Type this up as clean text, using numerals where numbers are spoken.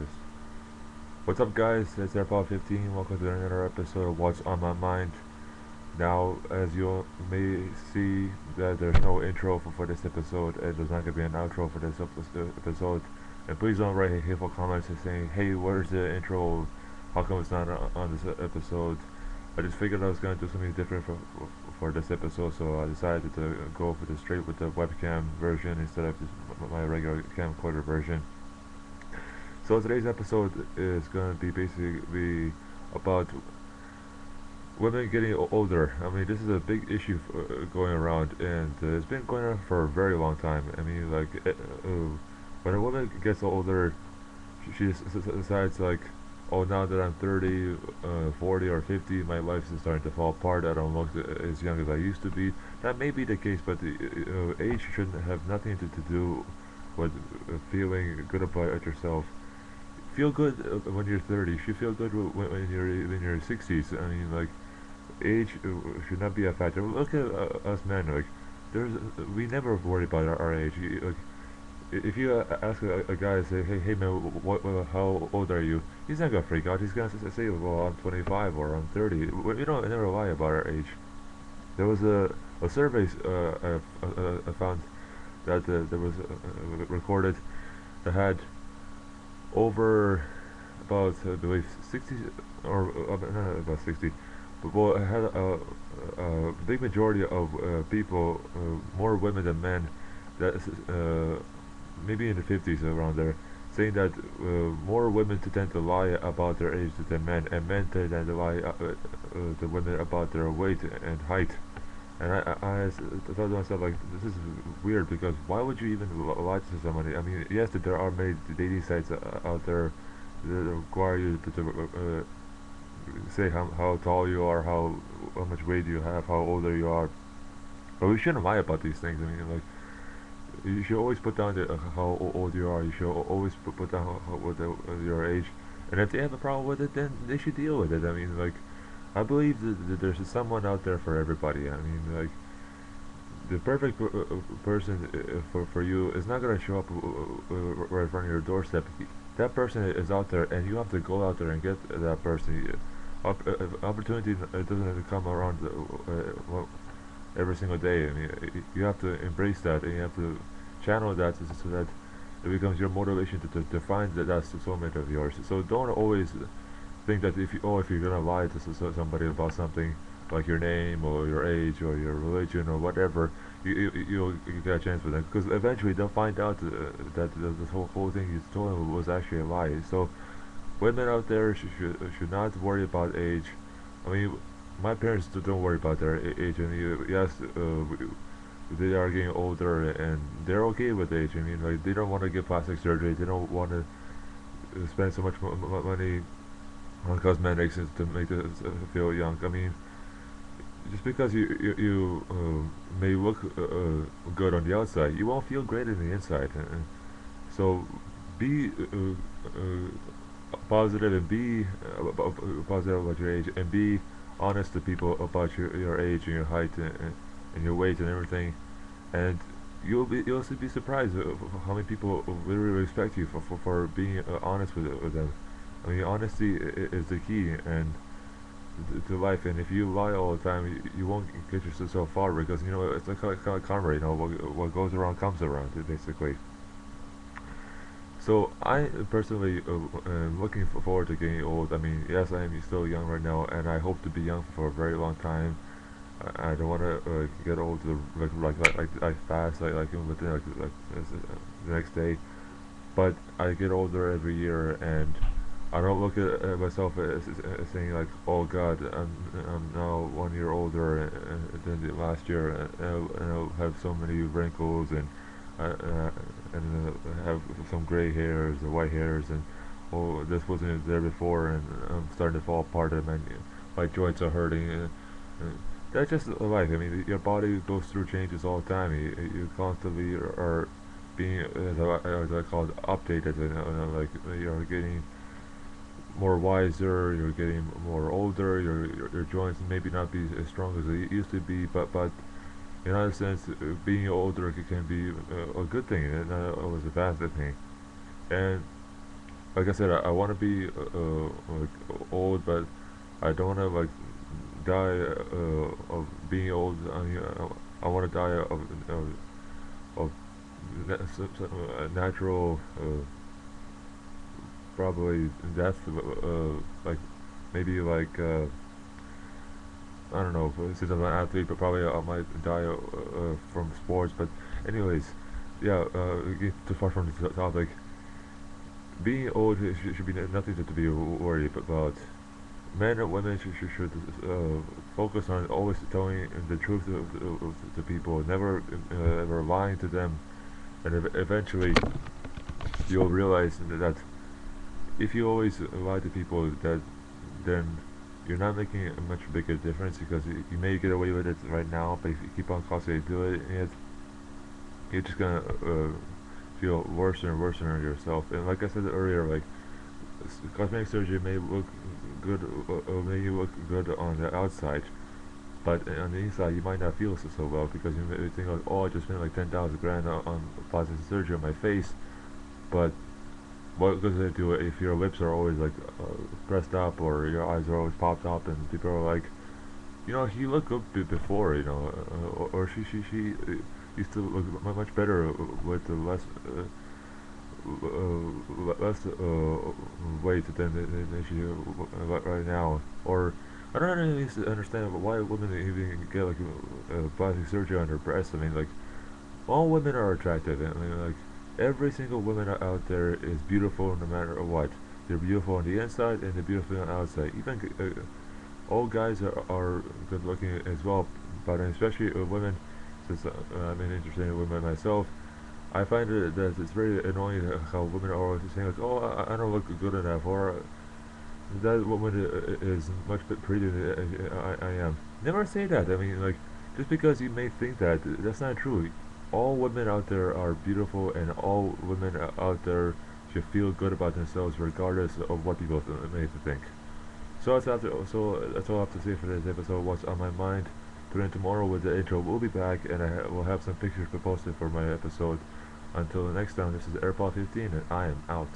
this. What's up, guys? It's Airpod 15. Welcome to another episode of What's on My Mind. Now, as you may see, that there's no intro for this episode, and there's not going to be an outro for this episode. And please don't write hateful comments saying, "Hey, where's the intro? How come it's not on this episode?" I just figured I was going to do something different for this episode, so I decided to go for the straight with the webcam version instead of just my regular camcorder version. So today's episode is going to be basically about women getting older. I mean, this is a big issue going around, and it's been going on for a very long time. I mean, like, when a woman gets older, she decides, like, oh, now that I'm 30, 40, or 50, my life is starting to fall apart. I don't look as young as I used to be. That may be the case, but the age shouldn't have nothing to do with feeling good about yourself. Feel good when you're 30. You should feel good when you're in your 60s. I mean, like, age should not be a factor. Look at us men. Like, there's we never worry about our age. Like, if you ask a guy, say, hey man, how old are you? He's not gonna freak out. He's gonna say, well, I'm 25 or I'm 30. We don't never lie about our age. There was a survey I found that there was recorded that had over about I believe 60 or not about 60, but well, it had a big majority of people, more women than men, that maybe in the 50s around there, saying that more women tend to lie about their age than men, and men tend to lie to women about their weight and height. And I thought to myself, like, this is weird, because why would you even lie to somebody? I mean, yes, there are many dating sites out there that require you to say how tall you are, how much weight you have, how old you are. But we shouldn't lie about these things. I mean, like, you should always put down how old you are. You should always put down your age. And if they have a problem with it, then they should deal with it. I mean, like, I believe that there's someone out there for everybody. I mean, like, the perfect person for you is not gonna show up right in front of your doorstep. That person is out there, and you have to go out there and get that person. Opportunity doesn't come around every single day. I mean, you have to embrace that, and you have to channel that so that it becomes your motivation to find that's the soulmate of yours. So don't always think that if you're gonna lie to somebody about something like your name or your age or your religion or whatever, you'll get a chance with them, because eventually they'll find out that this whole thing you told them was actually a lie. So women out there should not worry about age. I mean, my parents don't worry about their age. I mean, yes, they are getting older and they're okay with age. I mean, like, they don't want to get plastic surgery. They don't want to spend so much money on cosmetics to make them feel young. I mean, just because you may look good on the outside, you won't feel great on the inside. So be positive, and be positive about your age, and be honest to people about your age and your height and your weight and everything. And you'll also be surprised how many people really respect you for being honest with them. I mean, honesty is the key and to life. And if you lie all the time, you won't get yourself so far, because it's like kind of karma. What goes around comes around, basically. So I personally am looking forward to getting old. I mean, yes, I am still young right now, and I hope to be young for a very long time. I don't want to get old like fast, like within the next day. But I get older every year, and I don't look at myself as saying, like, oh God, I'm now 1 year older than the last year, and I'll have so many wrinkles and have some gray hairs or white hairs, and oh, this wasn't there before, and I'm starting to fall apart, and my joints are hurting. And that's just life. I mean, your body goes through changes all the time. You constantly are being, as I call it, updated. Like, you're getting more wiser, you're getting more older, your joints maybe not be as strong as they used to be, but in other sense, being older can be a good thing and not always a bad thing. And like I said, I want to be like old, but I don't want to like die of being old. I mean, I want to die of natural probably death. Like maybe like I don't know, since I'm an athlete, but probably I might die from sports. But anyways, yeah, get too far from the topic. Being old should be nothing to be worried about. Men and women should focus on always telling the truth to people, never ever lying to them, and eventually you'll realize that if you always lie to people, that then you're not making a much bigger difference because you may get away with it right now, but if you keep on constantly doing it, you're just gonna feel worse and worse on yourself. And like I said earlier, like cosmetic surgery may look good, may look good on the outside, but on the inside you might not feel so well because you may think like, oh, I just spent like 10,000 grand on plastic surgery on my face, but what does it do if your lips are always like pressed up or your eyes are always popped up and people are like, you know, he looked good before, you know, or she used to look much better with the less weight than she right now. Or I don't really understand why women even get like plastic surgery on their breasts. I mean, like all women are attractive. I mean, like every single woman out there is beautiful no matter what. They're beautiful on the inside and they're beautiful on the outside. Even all guys are good looking as well, but especially women. Since I'm interested in women myself, I find that it's very annoying how women are always saying like, "Oh, I don't look good enough," or "That woman is much prettier than I am." Never say that. I mean, like, just because you may think that, that's not true. All women out there are beautiful, and all women out there should feel good about themselves, regardless of what people may think. So that's all I have to say for this episode. What's on my mind? Tune in tomorrow with the intro. We'll be back, and we'll have some pictures posted for my episode. Until the next time, this is AirPod 15, and I am out.